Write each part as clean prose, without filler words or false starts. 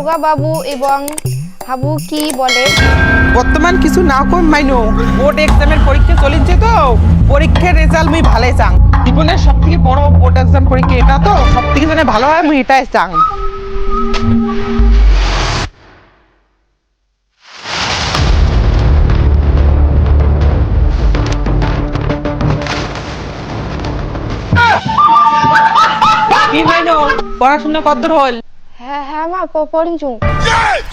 দারোগা বাবু এবং হাবু কি বলে? বর্তমান কিছু না কম মাইনো, বোর্ড এক্সামের পরীক্ষা চলিছে তো পরীক্ষার রেজাল্ট মুই ভালোই চাং। জীবনের সব থেকে বড় বোর্ড এক্সাম পরীক্ষা এটা তো সব থেকে যেন ভালো হয় মুই এটাই চাং। কি মাইনো পড়াশোনা কতদূর হল? হ্যাঁ হ্যাঁ মা পড়িছু।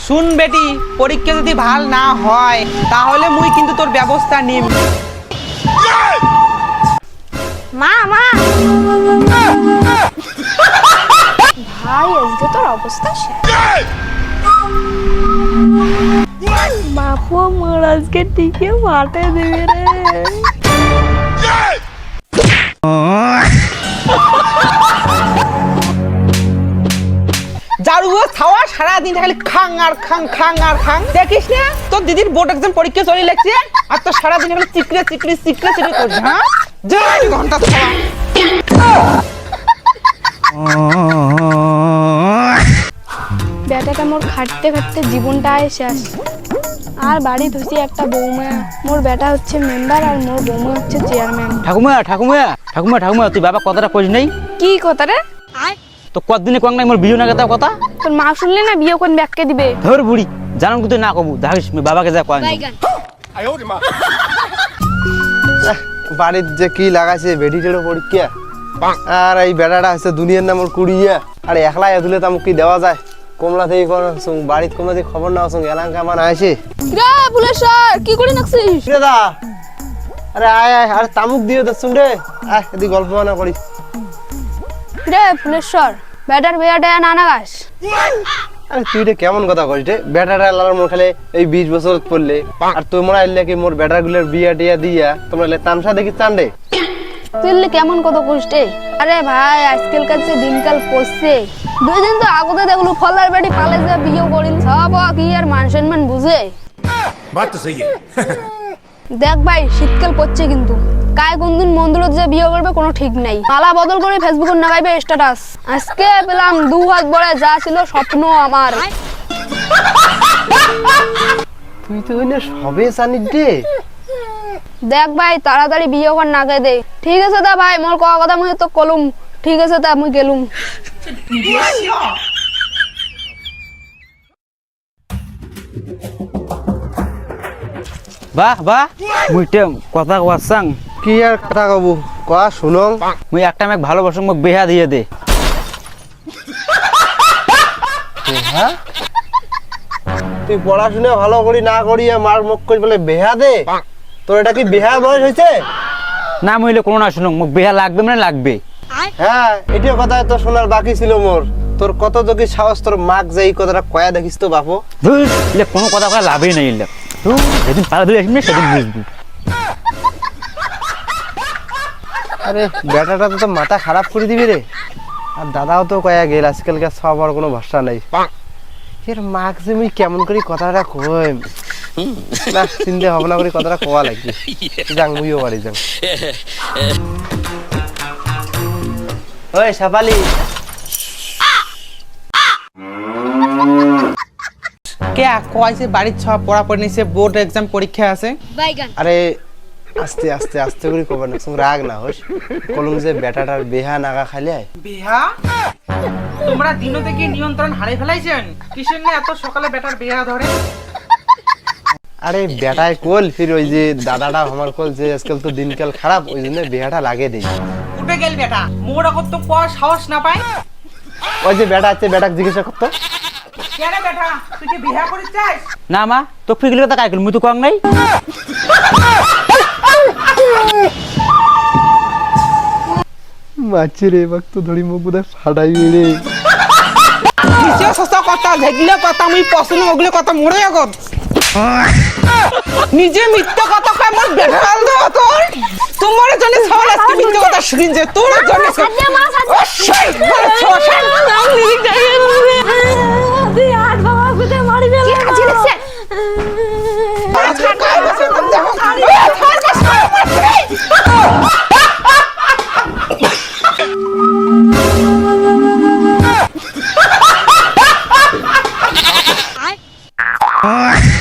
শুন বেটি, পরীক্ষা যদি ভাল না হয় তাহলে মুই কিন্তু তোর ব্যবস্থা নিম। মা মা ভাই আজকে তোর অবস্থা শেষ। বাপু মোর আজকে টিকে মাঠে দিবি রে। জারুও ছাওয়া সারাদিন খালি খাং আর খাং খাং আর খাং। দেখিস না তোর দিদির বোর্ড এক্সাম পরীক্ষা চলে লাগছে আর তোর সারাদিন খালি চিকরে চিকরে চিকরে চিকরে করছিস। হ্যাঁ যাই ঘন্টা ছাওয়া। বেটাটা মোর খাটতে খাটতে জীবনটা শেষ। আর বাড়ি ধুসি একটা বৌমা। মোর বেটা হচ্ছে মেম্বার আর মোর বৌমা হচ্ছে চেয়ারম্যান। ঠাকুমা ঠাকুমা ঠাকুমা ঠাকুমা তুই বাবা কথাটা কইস নাই? কি কথা রে? তো কতদিনে কোন নাই মোর বিয়ে না কথা কথা তোর মা শুনলে না বিয়ে কোন ব্যাগকে দিবে? ধর বুড়ি জানান কিন্তু না কবু দেখিস বাবাকে যা কয়। বাড়ির যে কি লাগাইছে বেডিটেরও পরীক্ষা আর এই বেড়াটা হচ্ছে দুনিয়ার নাম কুড়িয়া আর একলা এদুলে তামুক কি দেওয়া যায়। কমলা থেকে বাড়ির কমলা থেকে খবর না আসুন এলাকা মান আসে রে পুলিশ স্যার কি করে নাকছিস? দা আরে আয় আয় আরে তামুক দিয়ে দেখছুন রে আয় এদিকে গল্প না করি। রে পুলিশ স্যার বেটার বিয়াটা না নাগাস। আরে তুই রে কেমন কথা কইস রে? বেটাটা লালার মোর খালে এই 20 বছর পড়লে আর তোমরা আইলে কি মোর বেটার গুলোর বিয়া টিয়া দিয়া তোমরা তামসা দেখি চান্ডে তুই কেমন কত কষ্টে? আরে ভাই আজকালকার যে দিনকাল পড়ছে 2 দিন তো আগতে দেখলু ফলার বাড়ি পালে যে বিয়ে করিল সব কি আর মান সম্মান বুঝে। बात तो सही है। দেখ ভাই শীতকাল পড়ছে কিন্তু কায় কোন দিন মন্দিরত যে বিয়ে করবে কোনো ঠিক নাই। পালা বদল করে ফেসবুকে লাগাইবে স্ট্যাটাস। আজকে পেলাম 2 হাত বড় যা ছিল স্বপ্ন আমার। তুই তো হইনা সবে জানিস রে। দেখ ভাই তাড়াতাড়ি বিয়ে কর নাগে দে। ঠিক আছে দা ভাই মোর কওয়া কথা মুই তো কলুম। ঠিক আছে তা মুই গেলুম। বাহ বাহ মুই তে কথা কওয়াছাং। কি আর কথা কব কয়া শুনং। মুই একটা মেক ভালোবাসং মোক বিয়া দিয়ে দে। হ্যাঁ তুই পড়াশোনা ভালো করি না করি মার মুখ করে বলে বেহা দে। তোর এটা কি বেহা বয়স হয়েছে? না মইলে কোনো না শুনুন মোক বিয়া লাগবে মানে লাগবে। হ্যাঁ এটিও কথা তো শোনার বাকি ছিল মোর। তোর কত যোগী সাহস তোর মাক যে এই কথাটা কয়া দেখিস তো বাপু। ধুর ইলে কোনো কথা কয় লাভই নাই ইলে। ধুর যেদিন পালা ধরে আসবি সেদিন বুঝবি। আরে বেটাটা তো মাথা খারাপ করে দিবি রে। আর দাদাও তো কয়া গেল আজকালকার সব আর কোনো ভরসা নাই। এর মাক যে মুই কেমন করে কথাটা কই না চিন্তা ভাবনা করে কথাটা কোয়া লাগবে। যাং মুইও বাড়ি যাং। ওই সাপালি কে কইছে বাড়ির সব পড়াপড়ি নিছে বোর্ড এক্সাম পরীক্ষা আছে। আরে আস্তে আস্তে আস্তে করে কবে না রাগ না হোস কলম যে বেটাটার বেহা নাগা খাইলে বিহা তোমরা দিন থেকে নিয়ন্ত্রণ হারিয়ে ফেলাইছেন। কিসের না এত সকালে বেটার বিহা ধরে? আরে বেটায় কল ফির ওই যে দাদাটা আমার কল যে আজকাল তো দিনকাল খারাপ ওই জন্য বিহাটা লাগে দেই। উঠে গেল বেটা মোর আগত তো পড়া সাহস না পায়। ওই যে বেটা আছে বেটাকে জিজ্ঞাসা করতো কেন বেটা তুই কি বিহা করিস চাস? না মা তো ফিগলি কথা কাই কল মুই তো কং নাই। মাছি রে বাক তো ধরি মুখ বুদা ফাটাই রে। কিসে সস্তা কথা যেগুলো কথা মুই পছন্দ ওগুলো কথা মোরে আগত নিজে মিথ্যা কথা কয় মোর বেটাল দাও তোর তোমার জন্য সবাই আজকে মিথ্যা কথা শুনিন যে তোর জন্য আহ